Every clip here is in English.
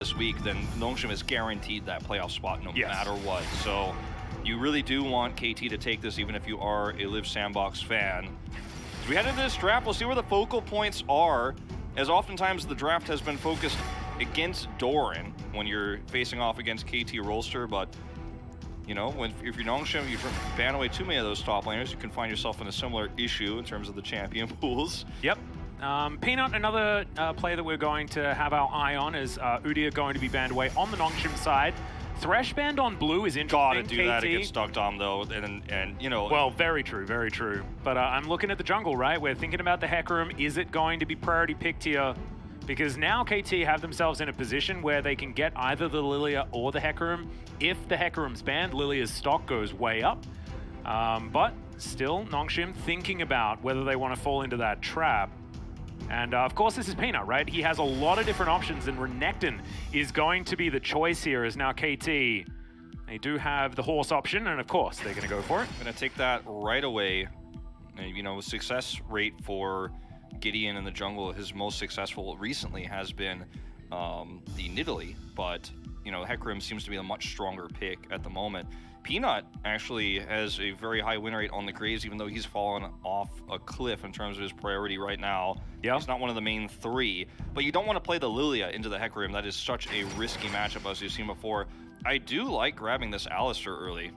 this week, then Nongshim is guaranteed that playoff spot no Yes. matter what. So you really do want KT to take this, even if you are a Live Sandbox fan. As we head into this draft, we'll see where the focal points are, as oftentimes the draft has been focused against Doran when you're facing off against KT Rolster, but you know, if you're Nongshim, you ban away too many of those top laners, you can find yourself in a similar issue in terms of the champion pools. Yep. Peanut, another player that we're going to have our eye on, is Udyr going to be banned away on the Nongshim side. Thresh banned on blue is interesting. Gotta do that against Dogdom though, and you know. Well, very true, very true. But I'm looking at the jungle, right? We're thinking about the Hecarim. Is it going to be priority picked here? Because now KT have themselves in a position where they can get either the Lilia or the Hecarim. If the Hecarim's banned, Lilia's stock goes way up. But still, Nongshim thinking about whether they want to fall into that trap. And of course, this is Peanut, right? He has a lot of different options, and Renekton is going to be the choice here as now KT. They do have the horse option, and of course, they're going to go for it. Gonna take that right away. And, you know, success rate for Gideon in the jungle, his most successful recently has been the Nidalee, but, you know, Hecarim seems to be a much stronger pick at the moment. Peanut actually has a very high win rate on the Graves, even though he's fallen off a cliff in terms of his priority right now. Yeah. He's not one of the main three, but you don't want to play the Lilia into the Hecarim. That is such a risky matchup, as you've seen before. I do like grabbing this Alistar early,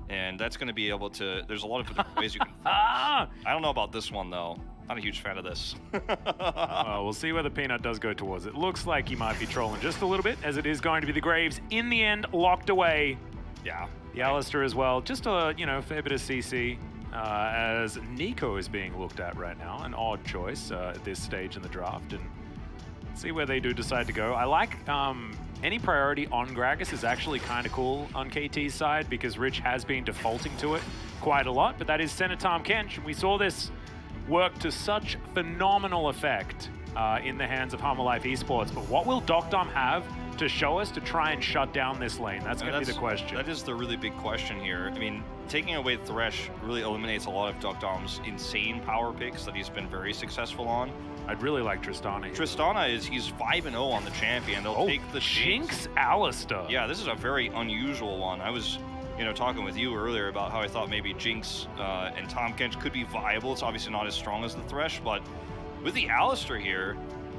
and that's going to be able to... There's a lot of different ways you can... I don't know about this one, though. Not a huge fan of this. We'll see whether Peanut does go towards it. Looks like he might be trolling just a little bit, as it is going to be the Graves in the end, locked away. Yeah. The Alistar as well, just a fair bit of CC, as Nico is being looked at right now, an odd choice at this stage in the draft, and see where they do decide to go. I like any priority on Gragas is actually kind of cool on KT's side, because Rich has been defaulting to it quite a lot, but that is Senatom Kench, and we saw this work to such phenomenal effect in the hands of LoL Esports. But what will Dogdom have to show us to try and shut down this lane? That's going to be the question. That is the really big question here. I mean, taking away Thresh really eliminates a lot of Dogdom's insane power picks that he's been very successful on. I'd really like Tristana here. Tristana he's 5-0 on the champion. They'll take the Jinx Alistar. Yeah, this is a very unusual one. I was, you know, talking with you earlier about how I thought maybe Jinx and Tahm Kench could be viable. It's obviously not as strong as the Thresh, but with the Alistar here,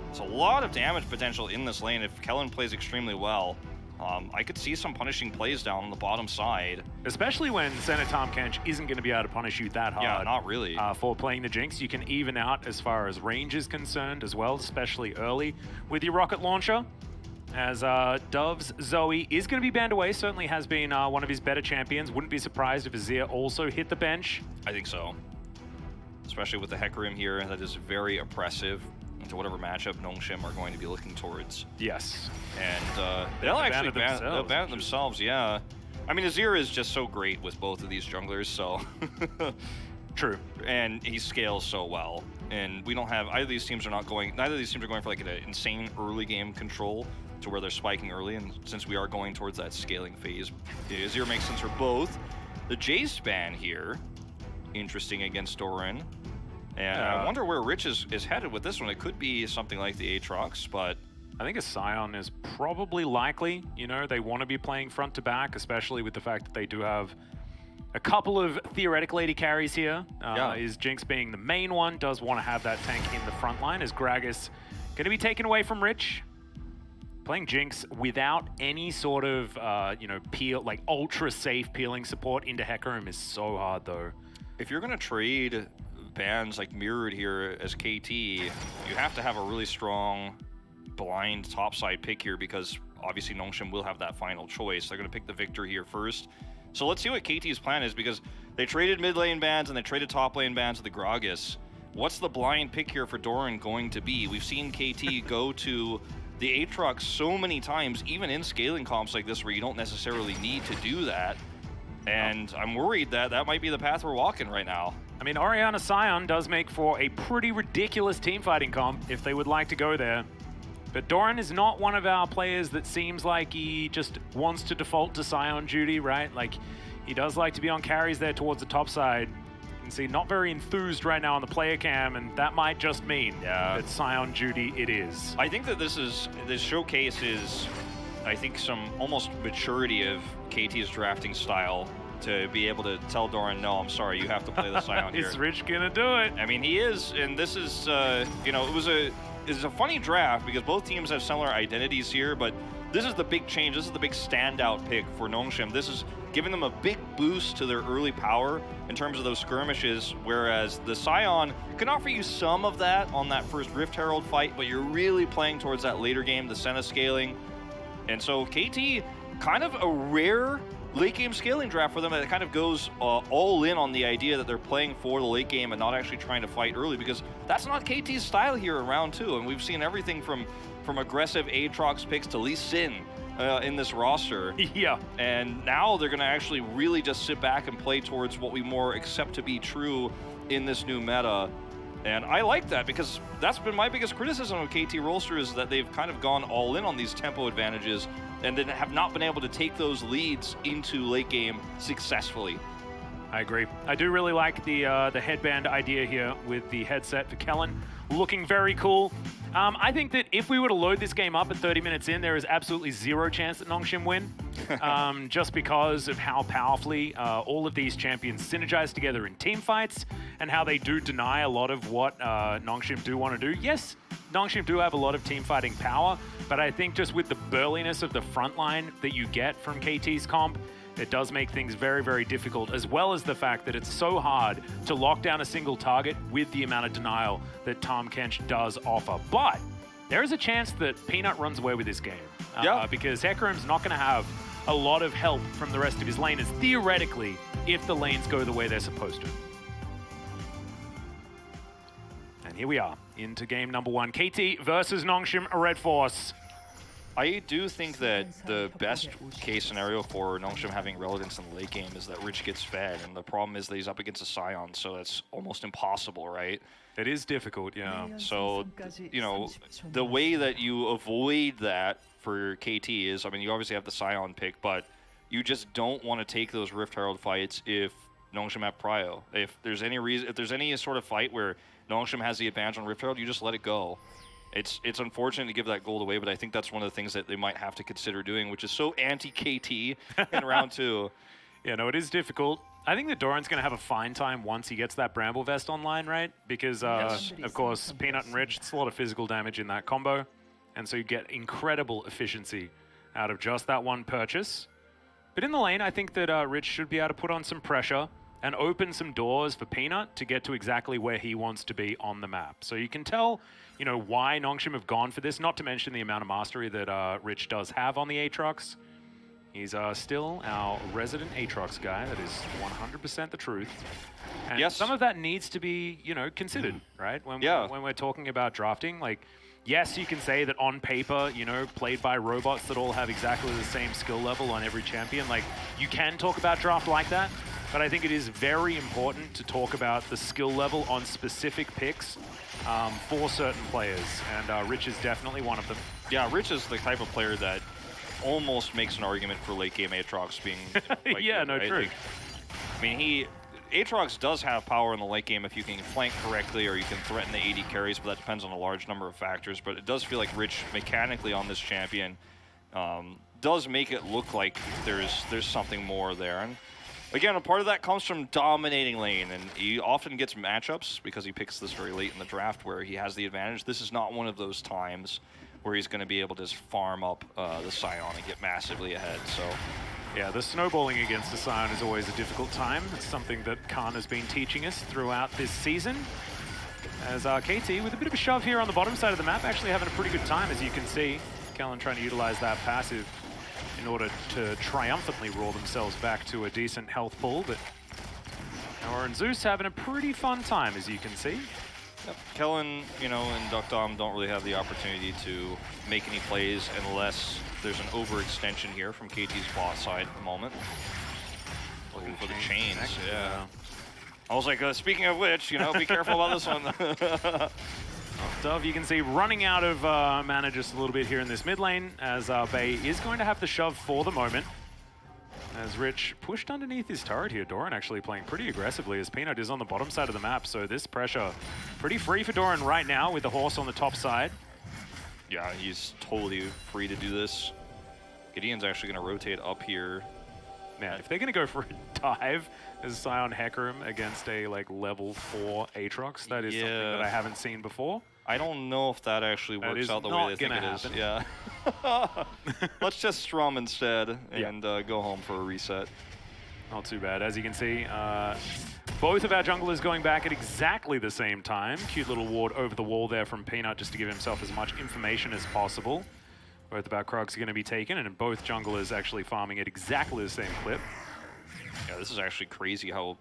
it's a lot of damage potential in this lane. If Kellen plays extremely well, I could see some punishing plays down on the bottom side. Especially when Senatom Kench isn't going to be able to punish you that hard. Yeah, not really. For playing the Jinx. You can even out as far as range is concerned as well, especially early with your rocket launcher. As Dove's Zoe is going to be banned away, certainly has been one of his better champions. Wouldn't be surprised if Azir also hit the bench. I think so. Especially with the Hecarim here, that is very oppressive into whatever matchup Nongshim are going to be looking towards. Yes. And they'll actually ban it themselves, yeah. I mean, Azir is just so great with both of these junglers, so... True. And he scales so well. And we don't have... Neither of these teams are going for like an insane early game control to where they're spiking early, and since we are going towards that scaling phase, Azir makes sense for both. The Jace ban here, interesting against Doran. And I wonder where Rich is headed with this one. It could be something like the Aatrox, but... I think a Scion is probably likely. You know, they want to be playing front to back, especially with the fact that they do have a couple of theoretical AD carries here. Is Jinx being the main one, does want to have that tank in the front line, as Gragas going to be taken away from Rich. Playing Jinx without any sort of, peel, like ultra safe peeling support into Hecarim is so hard though. If you're going to trade bans like Mirrored here as KT, you have to have a really strong blind topside pick here, because obviously Nongshim will have that final choice. They're going to pick the Victor here first. So let's see what KT's plan is, because they traded mid lane bans and they traded top lane bans with the Gragas. What's the blind pick here for Doran going to be? We've seen KT go to the Aatrox so many times, even in scaling comps like this where you don't necessarily need to do that. And I'm worried that that might be the path we're walking right now. I mean, Orianna Scion does make for a pretty ridiculous teamfighting comp if they would like to go there. But Doran is not one of our players that seems like he just wants to default to Scion duty, right? Like, he does like to be on carries there towards the top side. can see not very enthused right now on the player cam, and that might just mean that Scion duty it is. I think that this showcases, I think, some almost maturity of KT's drafting style to be able to tell Doran, no, I'm sorry, you have to play the Scion here. Is Rich gonna do it? I mean, he is, and this is, you know, it's a funny draft because both teams have similar identities here, but this is the big change. This is the big standout pick for Nongshim. This is giving them a big boost to their early power in terms of those skirmishes, whereas the Scion can offer you some of that on that first Rift Herald fight, but you're really playing towards that later game, the Senna scaling. And so KT, kind of a rare late game scaling draft for them that kind of goes all in on the idea that they're playing for the late game and not actually trying to fight early, because that's not KT's style here in round 2. And we've seen everything from aggressive Aatrox picks to Lee Sin in this roster. Yeah. And now they're going to actually really just sit back and play towards what we more accept to be true in this new meta. And I like that because that's been my biggest criticism of KT Rolster, is that they've kind of gone all in on these tempo advantages and then have not been able to take those leads into late game successfully. I agree. I do really like the headband idea here with the headset for Kellen. Looking very cool. I think that if we were to load this game up at 30 minutes in, there is absolutely zero chance that Nongshim win, just because of how powerfully all of these champions synergize together in team fights and how they do deny a lot of what Nongshim do want to do. Yes, Nongshim do have a lot of team fighting power, but I think just with the burliness of the front line that you get from KT's comp, it does make things very, very difficult, as well as the fact that it's so hard to lock down a single target with the amount of denial that Tom Kench does offer. But there is a chance that Peanut runs away with this game. Because Hecarim's not going to have a lot of help from the rest of his laners, theoretically, if the lanes go the way they're supposed to. And here we are, into game number 1. KT versus Nongshim Redforce. I do think that the best case scenario for Nongshim having relevance in the late game is that Rich gets fed, and the problem is that he's up against a Scion, so that's almost impossible, right? It is difficult, yeah. So, you know, the way that you avoid that for KT is, I mean, you obviously have the Scion pick, but you just don't want to take those Rift Herald fights if Nongshim have prio. If there's any sort of fight where Nongshim has the advantage on Rift Herald, you just let it go. It's unfortunate to give that gold away, but I think that's one of the things that they might have to consider doing, which is so anti-KT in round 2. Yeah, no, it is difficult. I think that Doran's going to have a fine time once he gets that Bramble Vest online, right? Because, of course, Peanut and Rich, it's a lot of physical damage in that combo, and so you get incredible efficiency out of just that one purchase. But in the lane, I think that Rich should be able to put on some pressure and open some doors for Peanut to get to exactly where he wants to be on the map. So you can tell, you know, why Nongshim have gone for this, not to mention the amount of mastery that Rich does have on the Aatrox. He's still our resident Aatrox guy. That is 100% the truth. And some of that needs to be, you know, considered, right? When we're talking about drafting, like, yes, you can say that on paper, you know, played by robots that all have exactly the same skill level on every champion, like, you can talk about draft like that, but I think it is very important to talk about the skill level on specific picks for certain players, and Rich is definitely one of them. Yeah, Rich is the type of player that almost makes an argument for late game Aatrox being like, yeah, no, true. Like, I mean, Aatrox does have power in the late game if you can flank correctly or you can threaten the AD carries, but that depends on a large number of factors. But it does feel like Rich, mechanically on this champion, does make it look like there's something more there. And again, a part of that comes from dominating lane, and he often gets matchups because he picks this very late in the draft where he has the advantage. This is not one of those times where he's going to be able to just farm up the Scion and get massively ahead. So, yeah, the snowballing against the Scion is always a difficult time. It's something that Khan has been teaching us throughout this season. As KT, with a bit of a shove here on the bottom side of the map, actually having a pretty good time, as you can see. Kellen trying to utilize that passive in order to triumphantly roll themselves back to a decent health pool, but Noah and Zeus having a pretty fun time, as you can see. Yep. Kellen, you know, and Duckdom don't really have the opportunity to make any plays unless there's an overextension here from KT's bot side at the moment. Looking for the chains, yeah. I was like, speaking of which, you know, be careful about this one. Dove, you can see running out of mana just a little bit here in this mid lane, as Bay is going to have the shove for the moment. as Rich pushed underneath his turret here. Doran actually playing pretty aggressively as Peanut is on the bottom side of the map, so this pressure pretty free for Doran right now with the horse on the top side. Yeah, he's totally free to do this. Gideon's actually going to rotate up here. Man, if they're going to go for a dive as Scion Hecarim against a level 4 Aatrox, that is something that I haven't seen before. I don't know if that actually works out the way they think it is. Yeah. Let's just strum instead and go home for a reset. Not too bad. As you can see, both of our junglers going back at exactly the same time. Cute little ward over the wall there from Peanut just to give himself as much information as possible. Both of our Krogs are going to be taken, and both junglers actually farming at exactly the same clip. Yeah, this is actually crazy how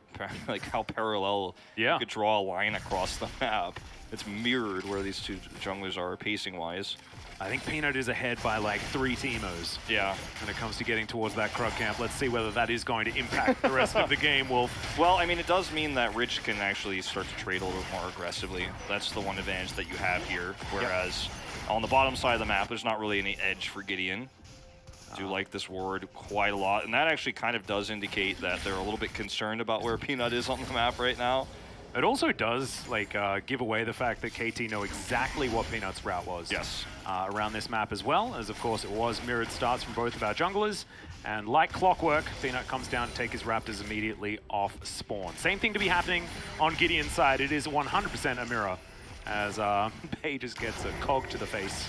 how parallel you could draw a line across the map. It's mirrored where these two junglers are pacing-wise. I think Peanut is ahead by 3 teamos. Yeah. When it comes to getting towards that Krug camp. Let's see whether that is going to impact the rest of the game, Wolf. Well, I mean, it does mean that Rich can actually start to trade a little bit more aggressively. That's the one advantage that you have here. Whereas on the bottom side of the map, there's not really any edge for Gideon. I do like this ward quite a lot, and that actually kind of does indicate that they're a little bit concerned about where Peanut is on the map right now. It also does give away the fact that KT know exactly what Peanut's route was. Yes. Around this map as well, as of course it was mirrored starts from both of our junglers, and like clockwork, Peanut comes down to take his Raptors immediately off spawn. Same thing to be happening on Gideon's side. It is 100% a mirror, as Bay just gets a cog to the face.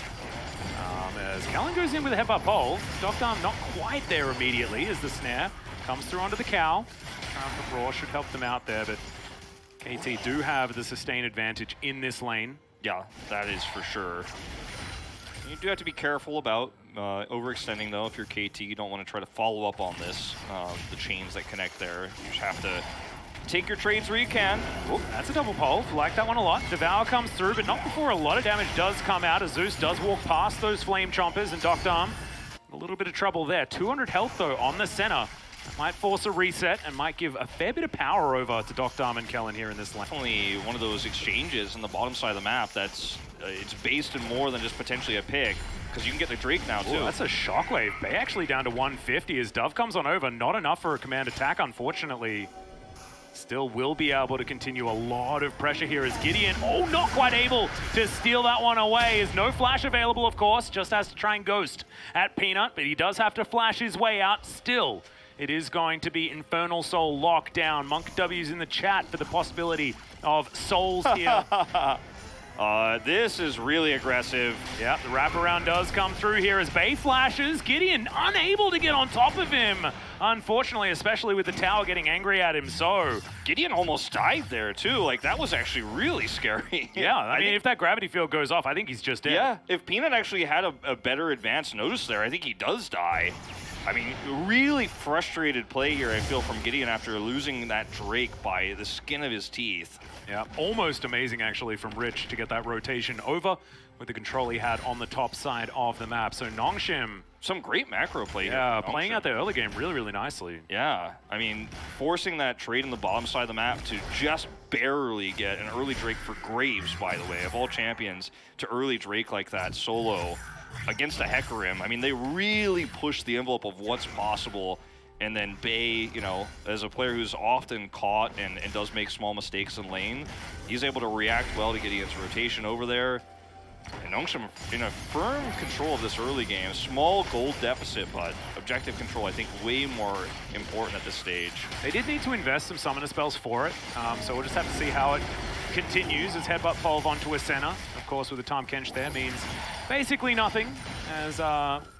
As Callan goes in with a headbutt pole, Doctarm not quite there immediately as the snare comes through onto the cow. The Raw should help them out there, but KT do have the sustain advantage in this lane. Yeah, that is for sure. You do have to be careful about overextending, though. If you're KT, you don't want to try to follow up on this, the chains that connect there. You just have to take your trades where you can. Ooh, that's a double pole. Like that one a lot. Devour comes through, but not before a lot of damage does come out as Zeus does walk past those flame chompers, and Doctarm a little bit of trouble there. 200 health, though, on the center. That might force a reset and might give a fair bit of power over to Doctarm and Kellen here in this lane. Definitely one of those exchanges on the bottom side of the map that's it's based in more than just potentially a pick, because you can get the Drake now, too. Ooh, that's a shockwave. Bay actually down to 150 as Dove comes on over. Not enough for a command attack, unfortunately. Still will be able to continue a lot of pressure here as Gideon, not quite able to steal that one away. There's no flash available, of course, just has to try and ghost at Peanut, but he does have to flash his way out still. It is going to be Infernal Soul lockdown. Monk W's in the chat for the possibility of souls here. This is really aggressive. Yeah, the wraparound does come through here as Bay flashes. Gideon unable to get on top of him. Unfortunately, especially with the tower getting angry at him, so... Gideon almost died there, too. That was actually really scary. Yeah, I mean, if that gravity field goes off, I think he's just dead. Yeah, if Peanut actually had a better advanced notice there, I think he does die. I mean, really frustrated play here, I feel, from Gideon after losing that Drake by the skin of his teeth. Yeah, almost amazing, actually, from Rich to get that rotation over with the control he had on the top side of the map. So Nongshim... Some great macro play here. Yeah, playing out the early game really, really nicely. Yeah, I mean, forcing that trade in the bottom side of the map to just barely get an early Drake for Graves, by the way, of all champions, to early Drake like that, solo, against a Hecarim. I mean, they really pushed the envelope of what's possible. And then Bay, as a player who's often caught and does make small mistakes in lane, he's able to react well to Gideon's rotation over there. And Nongshim in a firm control of this early game. Small gold deficit, but objective control, I think, way more important at this stage. They did need to invest some summoner spells for it, so we'll just have to see how it continues as Headbutt Pulve onto a center. Of course, with the Tahm Kench there means basically nothing, as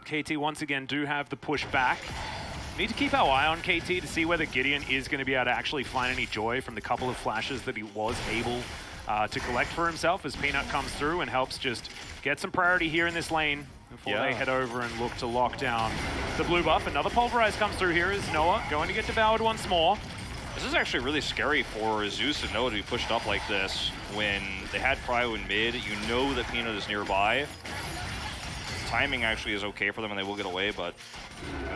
KT once again do have the push back. Need to keep our eye on KT to see whether Gideon is going to be able to actually find any joy from the couple of flashes that he was able to collect for himself as Peanut comes through and helps just get some priority here in this lane before they head over and look to lock down the blue buff. Another Pulverize comes through here as Noah going to get devoured once more. This is actually really scary for Zeus and Noah to be pushed up like this when they had Cryo in mid. You know that Peanut is nearby. Timing actually is okay for them and they will get away, but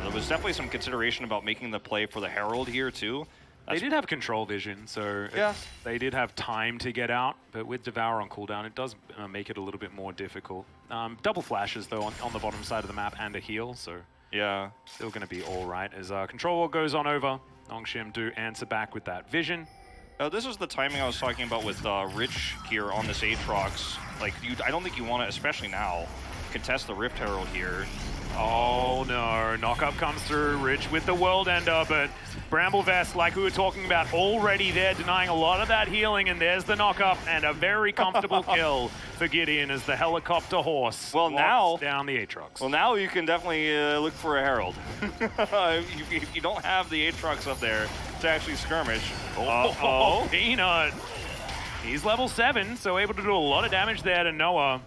there was definitely some consideration about making the play for the Herald here too. They did have control vision, so they did have time to get out, but with Devour on cooldown, it does make it a little bit more difficult. Double flashes, though, on the bottom side of the map and a heal, so Yeah. Still going to be all right as Control Wall goes on over. Nongshim do answer back with that vision. This is the timing I was talking about with Rich here on this Aatrox. Like, I don't think you want to, especially now, contest the Rift Herald here. Oh no, knock-up comes through, Rich with the World Ender, but Bramble Vest, like we were talking about, already there, denying a lot of that healing, and there's the knock-up, and a very comfortable kill for Gideon as the helicopter horse walks down the Aatrox. Well, now you can definitely look for a Herald. if you don't have the Aatrox up there to actually skirmish. Oh, Peanut. He's level 7, so able to do a lot of damage there to Noah.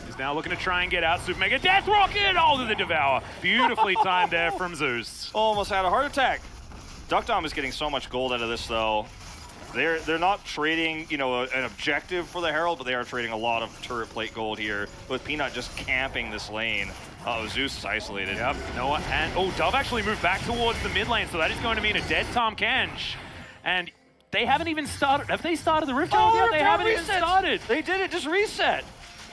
He's now looking to try and get out. Super Mega Death Rocket! Oh, to the Devour. Beautifully timed there from Zeus. Almost had a heart attack. Duckdom is getting so much gold out of this, though. They're not trading, you know, an objective for the Herald, but they are trading a lot of turret plate gold here, with Peanut just camping this lane. Oh, Zeus is isolated. Yep, Noah and... Oh, Dove actually moved back towards the mid lane, so that is going to mean a dead Tahm Kench. And they haven't even started... Have they started the Rift Herald yet? They haven't even started. They did it, just reset.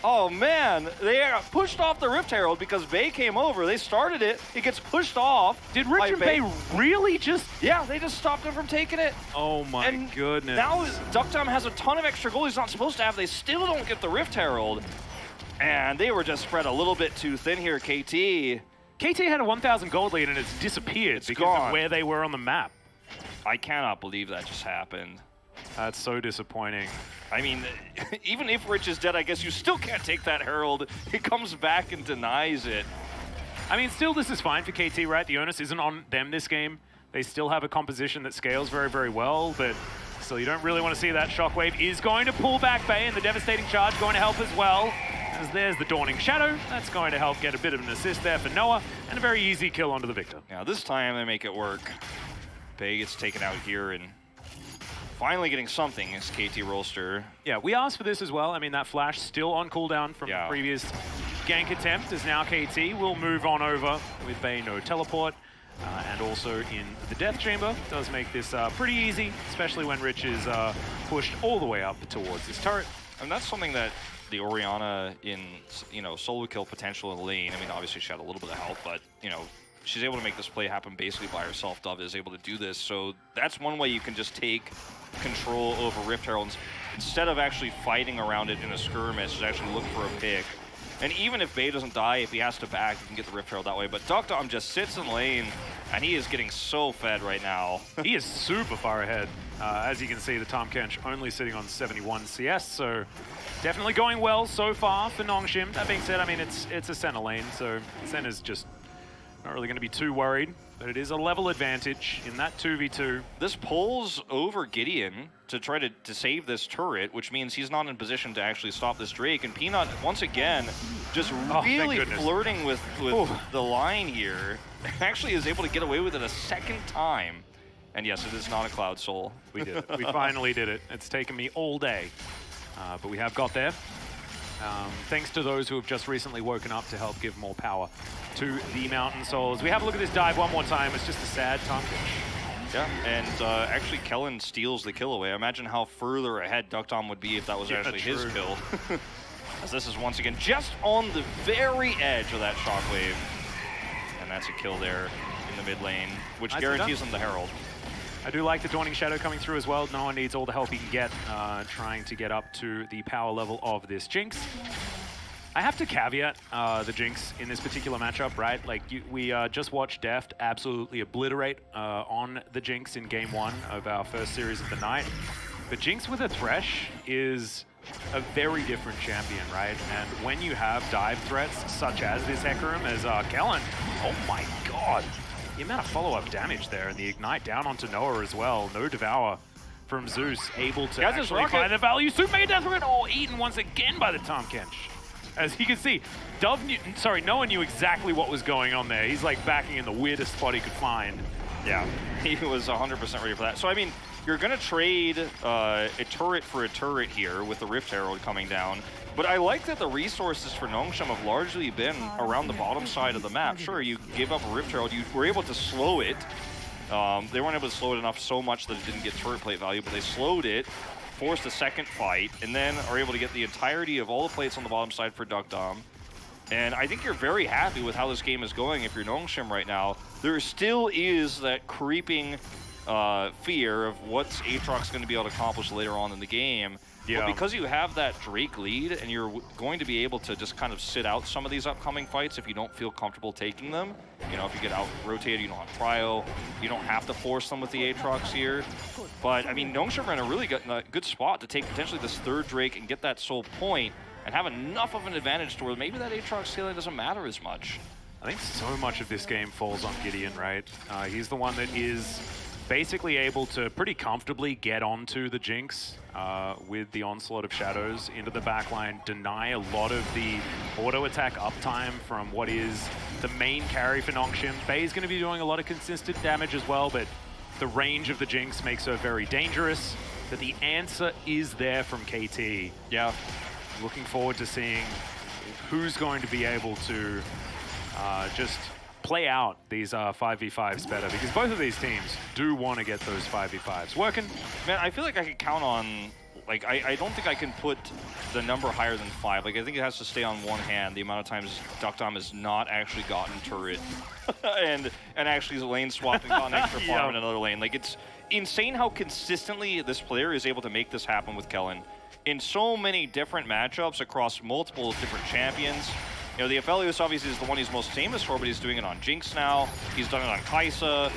Oh man, they pushed off the Rift Herald because Bay came over. They started it, it gets pushed off. Did Rich and Bay really just... Yeah, they just stopped him from taking it. Oh my goodness. Now Duckdom has a ton of extra gold he's not supposed to have. They still don't get the Rift Herald. And they were just spread a little bit too thin here, KT. KT had a 1,000 gold lead and it's disappeared because of where they were on the map. I cannot believe that just happened. That's so disappointing. I mean, even if Rich is dead, I guess you still can't take that Herald. He comes back and denies it. I mean, still, this is fine for KT, right? The onus isn't on them this game. They still have a composition that scales very, very well, but still, you don't really want to see that. Shockwave is going to pull back Bay, and the Devastating Charge going to help as well. As there's the Dawning Shadow. That's going to help get a bit of an assist there for Noah, and a very easy kill onto the Victor. Now, this time they make it work. Bay gets taken out here, and finally getting something is KT Rolster. Yeah, we asked for this as well. I mean, that flash still on cooldown from the previous gank attempt is now KT. We'll move on over with Bay no teleport. And also in the Death Chamber. Does make this pretty easy, especially when Rich is pushed all the way up towards this turret. And that's something that the Orianna in, you know, solo kill potential in the lane. I mean, obviously she had a little bit of help, but, you know, she's able to make this play happen basically by herself. Dove is able to do this, so that's one way you can just take control over Rift Heralds. Instead of actually fighting around it in a skirmish, just actually look for a pick. And even if Bay doesn't die, if he has to back, you can get the Rift Herald that way. But Duckdom just sits in lane, and he is getting so fed right now. He is super far ahead. As you can see, the Tahm Kench only sitting on 71 CS, so definitely going well so far for Nongshim. That being said, I mean, it's a center lane, so center's just not really going to be too worried, but it is a level advantage in that 2v2. This pulls over Gideon to try to save this turret, which means he's not in position to actually stop this Drake. And Peanut, once again, just really flirting with the line here. Actually is able to get away with it a second time. And yes, it is not a Cloud Soul. We did it. We finally did it. It's taken me all day, but we have got there. Thanks to those who have just recently woken up to help give more power to the Mountain Souls. We have a look at this dive one more time. It's just a sad Tahm Kench. Yeah, and actually Kellen steals the kill away. Imagine how further ahead Duckdom would be if that was actually his kill. As this is once again just on the very edge of that Shockwave. And that's a kill there in the mid lane, which guarantees them the Herald. I do like the Dawning Shadow coming through as well. Noah needs all the help he can get, trying to get up to the power level of this Jinx. I have to caveat the Jinx in this particular matchup, right? Like, we just watched Deft absolutely obliterate on the Jinx in game 1 of our first series of the night. But Jinx with a Thresh is a very different champion, right? And when you have dive threats such as this Hecarim, as Kellen, oh my god! The amount of follow-up damage there, and the Ignite down onto Noah as well. No Devour from Zeus, able to actually find the value. Super Mega Death Rocket, oh, eaten once again by the Tahm Kench. As you can see, Noah knew exactly what was going on there. He's like backing in the weirdest spot he could find. Yeah, he was 100% ready for that. So, I mean, you're going to trade a turret for a turret here with the Rift Herald coming down. But I like that the resources for Nongshim have largely been around the bottom side of the map. Sure, you gave up a Rift Herald. You were able to slow it. They weren't able to slow it enough so much that it didn't get turret plate value, but they slowed it, forced a second fight, and then are able to get the entirety of all the plates on the bottom side for Duckdom. And I think you're very happy with how this game is going if you're Nongshim right now. There still is that creeping fear of what's Aatrox going to be able to accomplish later on in the game. Yeah. But because you have that Drake lead and you're going to be able to just kind of sit out some of these upcoming fights if you don't feel comfortable taking them. You know, if you get out-rotated, you don't have Cryo, you don't have to force them with the Aatrox here. But, I mean, Nongshim are in a really good spot to take potentially this third Drake and get that soul point and have enough of an advantage to where maybe that Aatrox scaling doesn't matter as much. I think so much of this game falls on Gideon, right? He's the one that is basically able to pretty comfortably get onto the Jinx with the onslaught of shadows into the backline, deny a lot of the auto attack uptime from what is the main carry for Nongshim. Bay is going to be doing a lot of consistent damage as well, but the range of the Jinx makes her very dangerous. But the answer is there from KT. Yeah. Looking forward to seeing who's going to be able to just play out these 5v5s better, because both of these teams do want to get those 5v5s working. Man, I feel like I could count on, like, I don't think I can put the number higher than 5. Like, I think it has to stay on one hand, the amount of times Duckdom has not actually gotten turret and actually lane swapped and gotten extra farm in another lane. Like, it's insane how consistently this player is able to make this happen with Kellen in so many different matchups across multiple different champions. You know, the Aphelios obviously is the one he's most famous for, but he's doing it on Jinx now. He's done it on Kai'Sa.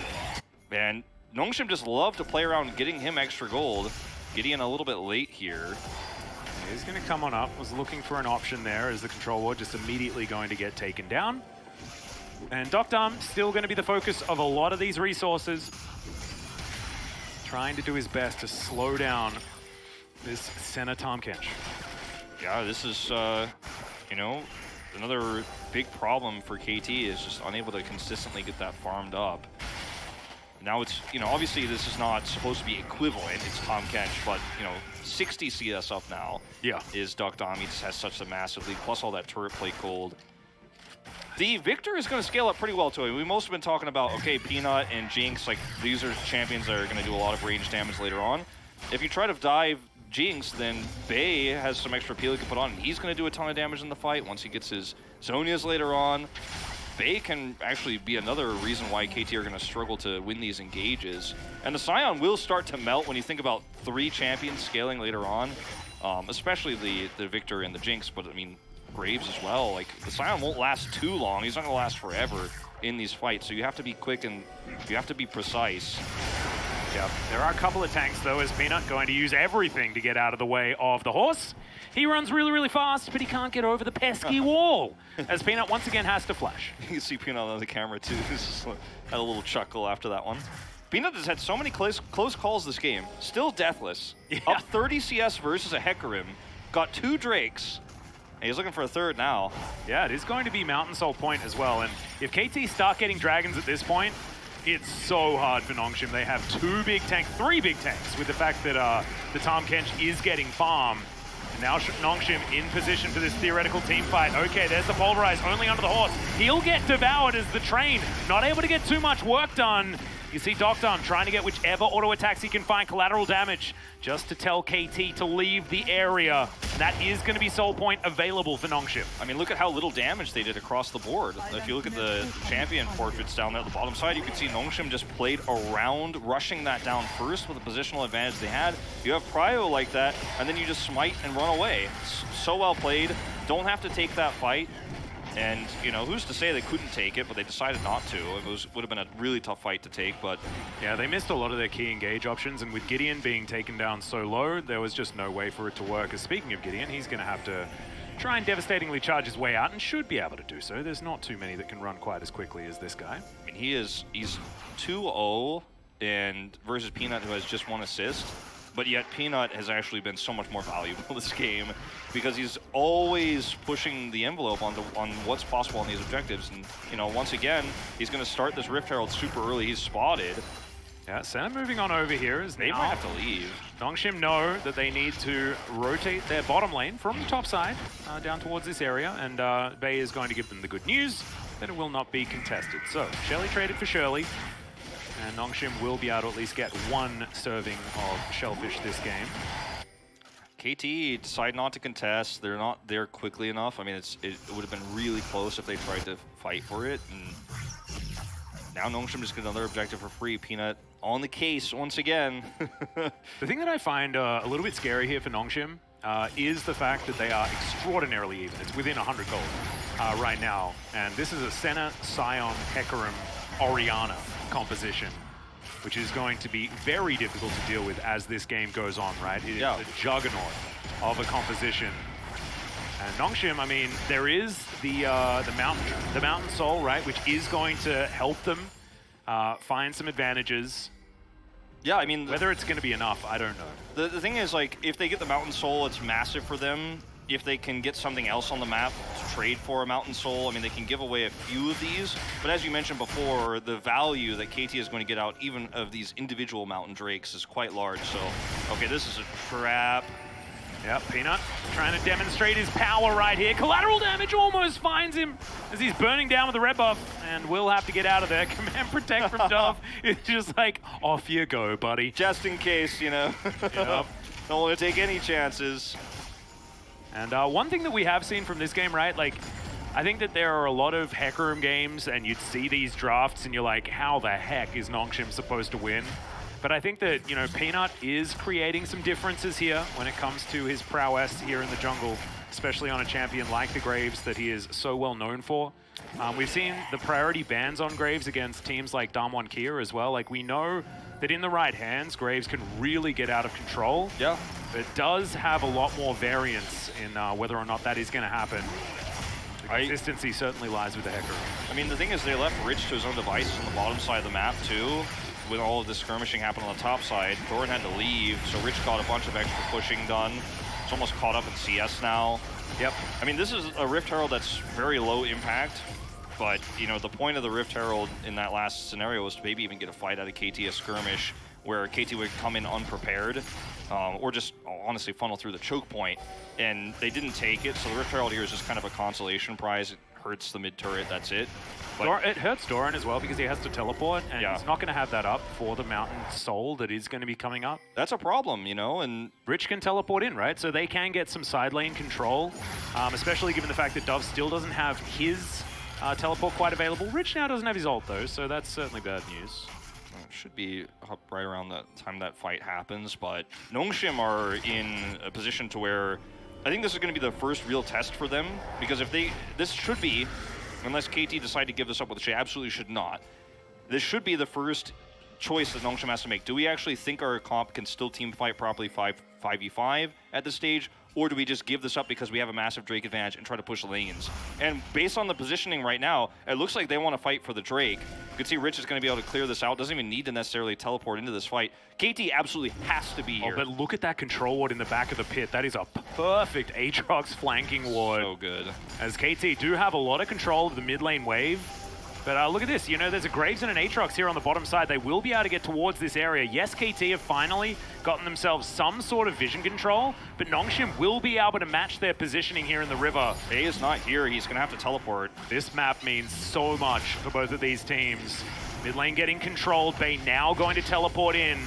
And Nongshim just love to play around getting him extra gold. Gideon a little bit late here. He's going to come on up. Was looking for an option there as the control ward just immediately going to get taken down. And Duckdom still going to be the focus of a lot of these resources. Trying to do his best to slow down this Senna Tahm Kench. Yeah, this is, you know, another big problem for KT is just unable to consistently get that farmed up. Now it's, you know, obviously this is not supposed to be equivalent. It's Tahm Kench, but, you know, 60 CS up now is Duckdom. He just has such a massive lead, plus all that turret plate gold. The Victor is going to scale up pretty well to it. We most have been talking about, okay, Peanut and Jinx, like, these are champions that are going to do a lot of range damage later on. If you try to dive Jinx, then Bay has some extra peel he can put on, and he's going to do a ton of damage in the fight once he gets his Zhonya's later on. Bay can actually be another reason why KT are going to struggle to win these engages. And the Sion will start to melt when you think about 3 champions scaling later on, especially the Victor and the Jinx, but I mean, Graves as well. Like, the Sion won't last too long. He's not going to last forever in these fights, so you have to be quick and you have to be precise. Yep. There are a couple of tanks, though, as Peanut going to use everything to get out of the way of the horse. He runs really, really fast, but he can't get over the pesky wall, as Peanut once again has to flash. You can see Peanut on the camera, too. He's just had a little chuckle after that one. Peanut has had so many close calls this game. Still deathless. Yeah. Up 30 CS versus a Hecarim. Got 2 Drakes. And he's looking for a third now. Yeah, it is going to be Mountain Soul point as well. And if KT start getting dragons at this point, it's so hard for Nongshim. They have 3 big tanks, with the fact that the Tahm Kench is getting farm. And now Nongshim in position for this theoretical team fight. Okay, there's the Pulverize, only under the horse. He'll get devoured as the train, not able to get too much work done. You see Duckdom trying to get whichever auto attacks he can find, collateral damage, just to tell KT to leave the area. And that is going to be soul point available for Nongshim. I mean, look at how little damage they did across the board. If you look at the champion portraits down there at the bottom side, you can see Nongshim just played around, rushing that down first with the positional advantage they had. You have Cryo like that, and then you just smite and run away. So well played. Don't have to take that fight. And, you know, who's to say they couldn't take it, but they decided not to. It would have been a really tough fight to take, but... Yeah, they missed a lot of their key engage options, and with Gideon being taken down so low, there was just no way for it to work. As speaking of Gideon, he's going to have to try and devastatingly charge his way out, and should be able to do so. There's not too many that can run quite as quickly as this guy. I mean, he's 2-0 and versus Peanut, who has just 1 assist. But yet Peanut has actually been so much more valuable this game because he's always pushing the envelope on what's possible on these objectives. And, you know, once again, he's going to start this Rift Herald super early. He's spotted. Yeah, Senna moving on over here as they might have to leave. Nongshim know that they need to rotate their bottom lane from the top side down towards this area, and Bay is going to give them the good news that it will not be contested. So, Shelly traded for Shirley. And Nongshim will be able to at least get 1 serving of Shellfish this game. KT decide not to contest. They're not there quickly enough. I mean, it would have been really close if they tried to fight for it. And now Nongshim just got another objective for free. Peanut on the case once again. The thing that I find a little bit scary here for Nongshim is the fact that they are extraordinarily even. It's within 100 gold right now. And this is a Senna, Sion, Hecarim, Orianna composition, which is going to be very difficult to deal with as this game goes on, right? It is a juggernaut of a composition. And Nongshim, I mean, there is the Mountain Soul, right, which is going to help them find some advantages. Yeah, I mean... Whether it's going to be enough, I don't know. The thing is, like, if they get the Mountain Soul, it's massive for them. If they can get something else on the map to trade for a Mountain Soul, I mean, they can give away a few of these. But as you mentioned before, the value that KT is going to get out even of these individual Mountain Drakes is quite large. So, okay, this is a trap. Yep, Peanut trying to demonstrate his power right here. Collateral damage almost finds him as he's burning down with the red buff, and will have to get out of there. Command Protect from Dove. It's just like, off you go, buddy. Just in case, you know. Yep. Don't want to take any chances. And one thing that we have seen from this game, right, like, I think that there are a lot of Hecarim games, and you'd see these drafts, and you're like, how the heck is Nongshim supposed to win? But I think that, you know, Peanut is creating some differences here when it comes to his prowess here in the jungle, especially on a champion like the Graves that he is so well known for. We've seen the priority bans on Graves against teams like Damwon Kia as well. Like, we know that in the right hands, Graves can really get out of control. Yeah. But it does have a lot more variance in whether or not that is going to happen. The consistency certainly lies with the Hecarim. I mean, the thing is, they left Rich to his own devices on the bottom side of the map, too. With all of this skirmishing happening on the top side, Thorin had to leave, so Rich got a bunch of extra pushing done. It's almost caught up in CS now. Yep. I mean, this is a Rift Herald that's very low impact, but, you know, the point of the Rift Herald in that last scenario was to maybe even get a fight out of KT, a skirmish, where KT would come in unprepared, or just honestly funnel through the choke point, and they didn't take it, so the Rift Herald here is just kind of a consolation prize. It hurts the mid-turret, that's it. But it hurts Doran as well because he has to teleport, and he's not going to have that up for the Mountain Soul that is going to be coming up. That's a problem, you know, and Rich can teleport in, right? So they can get some side lane control, especially given the fact that Dove still doesn't have his teleport quite available. Rich now doesn't have his ult, though, so that's certainly bad news. It should be up right around the time that fight happens, but Nongshim are in a position to where I think this is going to be the first real test for them, because if this should be, unless KT decide to give this up, which they absolutely should not, this should be the first choice that Nongshim has to make. Do we actually think our comp can still team fight properly 5v5 at this stage, or do we just give this up because we have a massive Drake advantage and try to push lanes? And based on the positioning right now, it looks like they want to fight for the Drake. You can see Rich is going to be able to clear this out. Doesn't even need to necessarily teleport into this fight. KT absolutely has to be here. Oh, but look at that control ward in the back of the pit. That is a perfect Aatrox flanking ward. So good. As KT do have a lot of control of the mid lane wave. But look at this, you know, there's a Graves and an Aatrox here on the bottom side. They will be able to get towards this area. Yes, KT have finally gotten themselves some sort of vision control, but Nongshim will be able to match their positioning here in the river. Bay is not here. He's going to have to teleport. This map means so much for both of these teams. Mid lane getting controlled. Bay now going to teleport in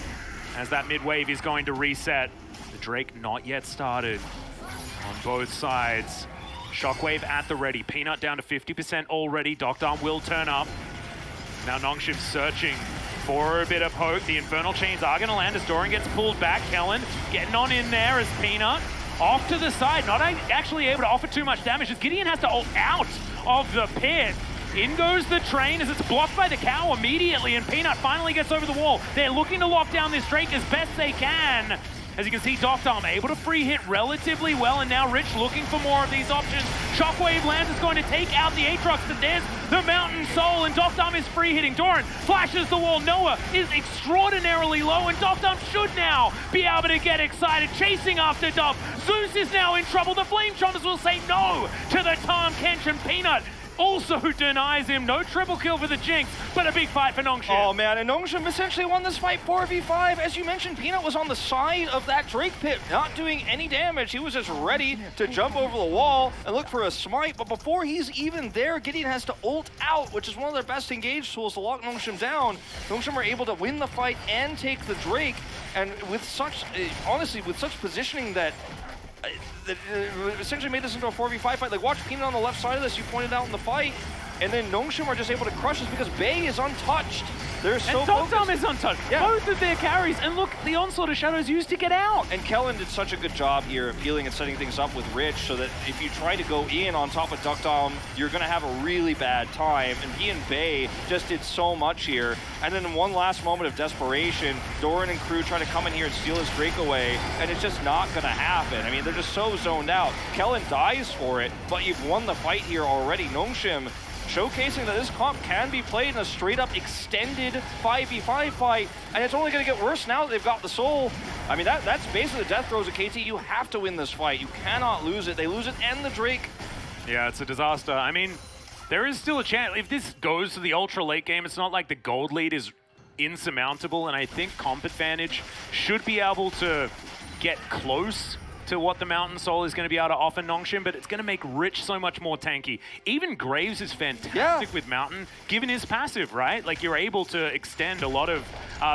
as that mid wave is going to reset. The Drake not yet started on both sides. Shockwave at the ready. Peanut down to 50% already. Doctarm will turn up. Now Nongshim searching for a bit of hope. The Infernal Chains are going to land as Doran gets pulled back. Kellen getting on in there as Peanut off to the side. Not actually able to offer too much damage as Gideon has to ult out of the pit. In goes the train as it's blocked by the cow immediately, and Peanut finally gets over the wall. They're looking to lock down this Drake as best they can. As you can see, Doctarm able to free hit relatively well, and now Rich looking for more of these options. Shockwave lands is going to take out the Aatrox, but there's the Mountain Soul, and Doctarm is free hitting. Doran flashes the wall. Noah is extraordinarily low, and Doctarm should now be able to get excited, chasing after Dove. Zeus is now in trouble. The Flame Chompers will say no to the Tahm Kench, and Peanut also denies him. No triple kill for the Jinx, but a big fight for Nongshim. Oh man, and Nongshim essentially won this fight 4v5. As you mentioned, Peanut was on the side of that Drake pit, not doing any damage. He was just ready to jump over the wall and look for a smite, but before he's even there, Gideon has to ult out, which is one of their best engage tools to lock Nongshim down. Nongshim are able to win the fight and take the Drake, and with such, honestly, with such positioning that essentially made this into a 4v5 fight. Like, watch Peanut on the left side of this, you pointed out in the fight, and then Nongshim are just able to crush this because Bay is untouched. They're so focused. And is untouched. Yeah. Both of their carries, and look, the Onslaught of Shadows used to get out. And Kellen did such a good job here of healing and setting things up with Rich so that if you try to go in on top of Duckdom, you're going to have a really bad time. And he and Bay just did so much here. And then in one last moment of desperation, Doran and crew try to come in here and steal his Drake away, and it's just not going to happen. I mean, they're just so zoned out. Kellen dies for it, but you've won the fight here already. Nongshim showcasing that this comp can be played in a straight-up extended 5v5 fight, and it's only going to get worse now that they've got the soul. I mean, that's basically the death throes of KT. You have to win this fight. You cannot lose it. They lose it and the Drake. Yeah, it's a disaster. I mean, there is still a chance. If this goes to the ultra late game, it's not like the gold lead is insurmountable, and I think comp advantage should be able to get close to what the Mountain Soul is going to be able to offer Nongshim, but it's going to make Rich so much more tanky. Even Graves is fantastic with Mountain, given his passive, right? Like, you're able to extend a lot of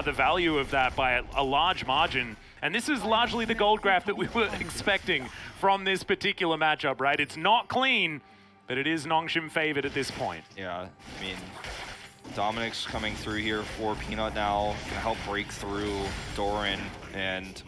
the value of that by a large margin. And this is largely the gold graph that we were expecting from this particular matchup, right? It's not clean, but it is Nongshim favored at this point. Yeah, I mean, Dominic's coming through here for Peanut now, can help break through Doran, and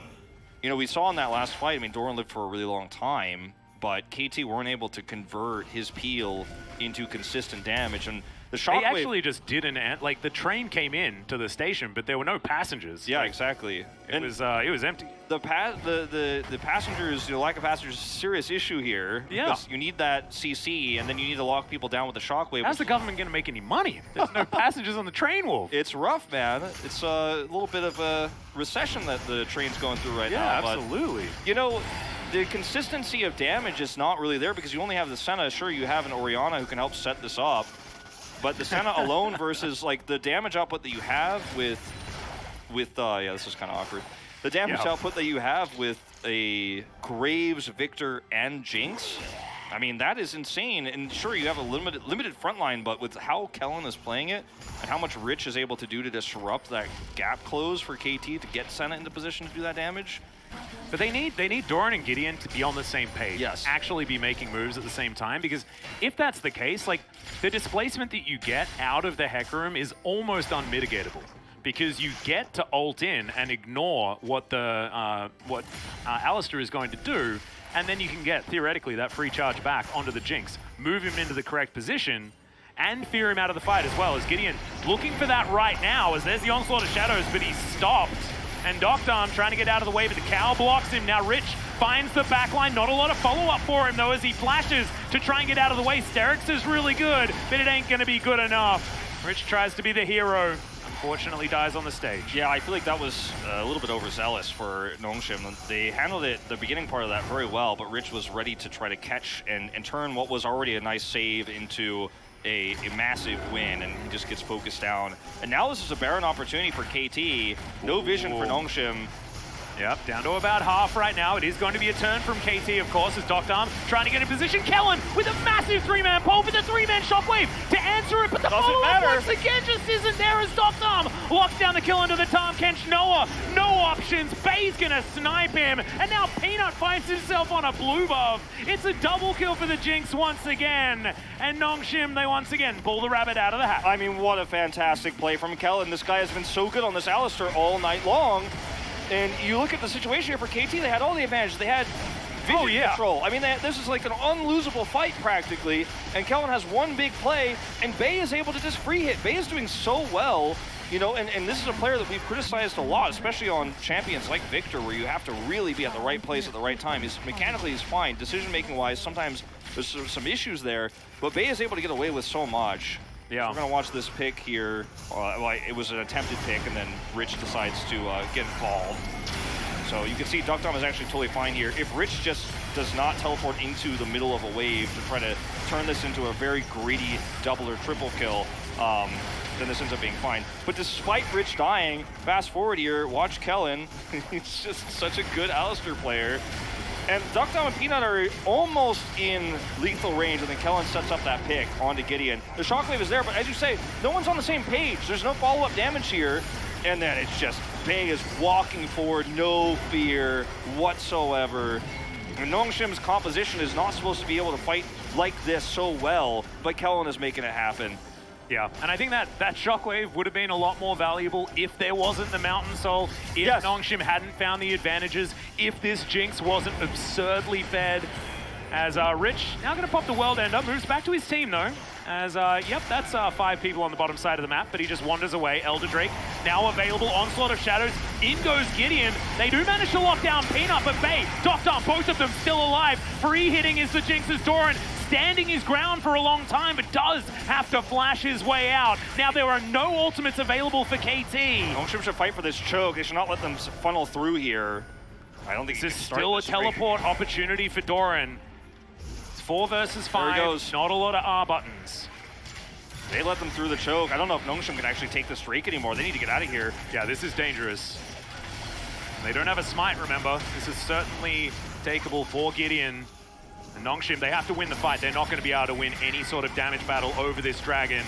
you know, we saw in that last fight, I mean, Doran lived for a really long time, but KT weren't able to convert his peel into consistent damage, and the shockwave... They actually just didn't, like, the train came in to the station, but there were no passengers. Yeah, like, exactly. It was empty. The passengers, the lack of passengers is a serious issue here. Yeah. Because you need that CC, and then you need to lock people down with the shockwave. How's the government going to make any money if there's no passengers on the train, Wolf? It's rough, man. It's a little bit of a recession that the train's going through right now. Yeah, absolutely. But, you know, the consistency of damage is not really there because you only have the Senna. Sure, you have an Orianna who can help set this up, but the Senna alone versus, like, the damage output that you have with yeah, this is kind of awkward. The damage output that you have with a Graves, Victor, and Jinx, I mean, that is insane. And sure, you have a limited front line, but with how Kellen is playing it and how much Rich is able to do to disrupt that gap close for KT to get Senna into position to do that damage. But they need Doran and Gideon to be on the same page. Yes. Actually be making moves at the same time, because if that's the case, like, the displacement that you get out of the Heck Room is almost unmitigatable, because you get to ult in and ignore what Alistair is going to do, and then you can get, theoretically, that free charge back onto the Jinx, move him into the correct position, and fear him out of the fight as well. As Gideon looking for that right now, as there's the Onslaught of Shadows, but he's stopped. And Doctarm trying to get out of the way, but the cow blocks him. Now Rich finds the backline. Not a lot of follow-up for him, though, as he flashes to try and get out of the way. Sterix is really good, but it ain't going to be good enough. Rich tries to be the hero. Unfortunately, dies on the stage. Yeah, I feel like that was a little bit overzealous for Nongshim. They handled it, the beginning part of that, very well, but Rich was ready to try to catch and turn what was already a nice save into a massive win, and he just gets focused down. And now this is a barren opportunity for KT. No vision for Nongshim. Yep, down to about half right now. It is going to be a turn from KT, of course, as Doctarm trying to get in position. Kellen with a massive three-man pole with a three-man shockwave to answer it, but the follow-up once again just isn't there as Doctarm locks down the kill into the Tahm Kench. Noah, no options. Bay's gonna snipe him, and now Peanut finds himself on a blue buff. It's a double kill for the Jinx once again, and Nongshim, they once again pull the rabbit out of the hat. I mean, what a fantastic play from Kellen. This guy has been so good on this Alistair all night long. And you look at the situation here for KT, they had all the advantages. They had vision control. I mean, this is like an unlosable fight practically, and Kellen has one big play, and Bay is able to just free hit. Bay is doing so well, you know, and this is a player that we've criticized a lot, especially on champions like Victor, where you have to really be at the right place at the right time. Mechanically, he's fine. Decision-making wise, sometimes there's some issues there, but Bay is able to get away with so much. Yeah. We're going to watch this pick here. Well, it was an attempted pick, and then Rich decides to get involved. So you can see Duckdom is actually totally fine here. If Rich just does not teleport into the middle of a wave to try to turn this into a very greedy double or triple kill, then this ends up being fine. But despite Rich dying, fast forward here, watch Kellen. He's just such a good Alistar player. And Duckdom and Peanut are almost in lethal range, and then Kellen sets up that pick onto Gideon. The shockwave is there, but as you say, no one's on the same page. There's no follow-up damage here. And then it's just Bay is walking forward, no fear whatsoever. And Nongshim's composition is not supposed to be able to fight like this so well, but Kellen is making it happen. Yeah, and I think that shockwave would have been a lot more valuable if there wasn't the Mountain Soul, if Nongshim hadn't found the advantages, if this Jinx wasn't absurdly fed. As Rich now going to pop the World Ender, moves back to his team though. As, yep, that's 5 people on the bottom side of the map, but he just wanders away. Elder Drake now available, Onslaught of Shadows. In goes Gideon. They do manage to lock down Peanut, but Bay, Duckdom, both of them still alive. Free hitting is the Jinx's Doran, standing his ground for a long time, but does have to flash his way out. Now there are no ultimates available for KT. Nongshim should fight for this choke. They should not let them funnel through here. I don't think this is still a teleport opportunity for Doran. 4 versus 5, not a lot of R buttons. They let them through the choke. I don't know if Nongshim can actually take the streak anymore. They need to get out of here. Yeah, this is dangerous. They don't have a smite, remember. This is certainly takeable for Gideon. And Nongshim, they have to win the fight. They're not going to be able to win any sort of damage battle over this dragon.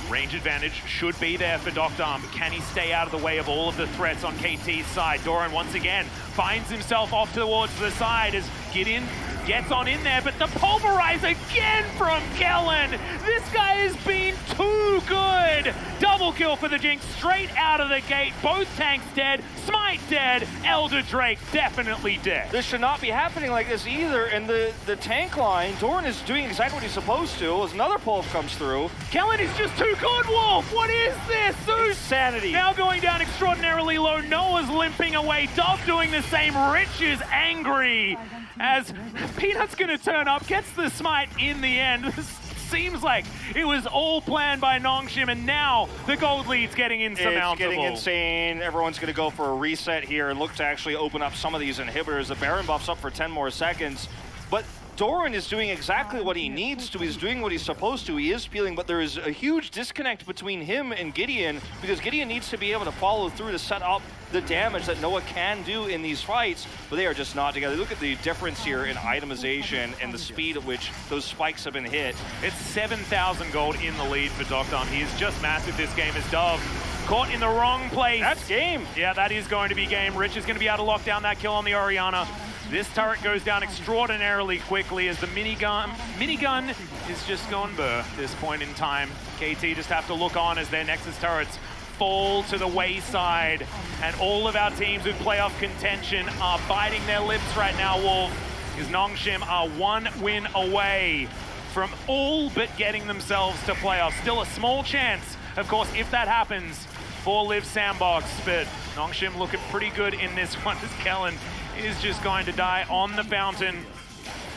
Range advantage should be there for Duckdom. Can he stay out of the way of all of the threats on KT's side? Doran once again finds himself off towards the side as Gideon gets on in there, but the pulverize again from Kellen. This guy has been too good. Double kill for the Jinx straight out of the gate. Both tanks dead, Smite dead, Elder Drake definitely dead. This should not be happening like this either. And the tank line, Doran is doing exactly what he's supposed to as another pulse comes through. Kellen is just too good, Wolf. What is this? Insanity. Now going down extraordinarily low. Noah's limping away. Dove doing the same. Rich is angry as Peanut's going to turn up, gets the smite in the end. This seems like it was all planned by Nongshim, and now the gold lead's getting insurmountable. It's getting insane. Everyone's going to go for a reset here and look to actually open up some of these inhibitors. The Baron buff's up for 10 more seconds, but Doran is doing exactly what he needs to. He's doing what he's supposed to. He is feeling, but there is a huge disconnect between him and Gideon because Gideon needs to be able to follow through to set up the damage that Noah can do in these fights, but they are just not together. Look at the difference here in itemization and the speed at which those spikes have been hit. It's 7,000 gold in the lead for Duckdom. He is just massive this game as Dove caught in the wrong place. That's game. Yeah, that is going to be game. Rich is going to be able to lock down that kill on the Orianna. This turret goes down extraordinarily quickly as the minigun is just gone burr at this point in time. KT just have to look on as their Nexus turrets fall to the wayside, and all of our teams with playoff contention are biting their lips right now, Wolf, because Nongshim are 1 win away from all but getting themselves to playoffs. Still a small chance, of course, if that happens for Live Sandbox, but Nongshim looking pretty good in this one as Kellen is just going to die on the fountain.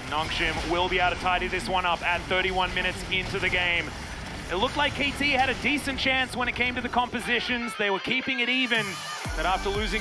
Nongshim will be able to tidy this one up at 31 minutes into the game. It looked like KT had a decent chance when it came to the compositions. They were keeping it even, but after losing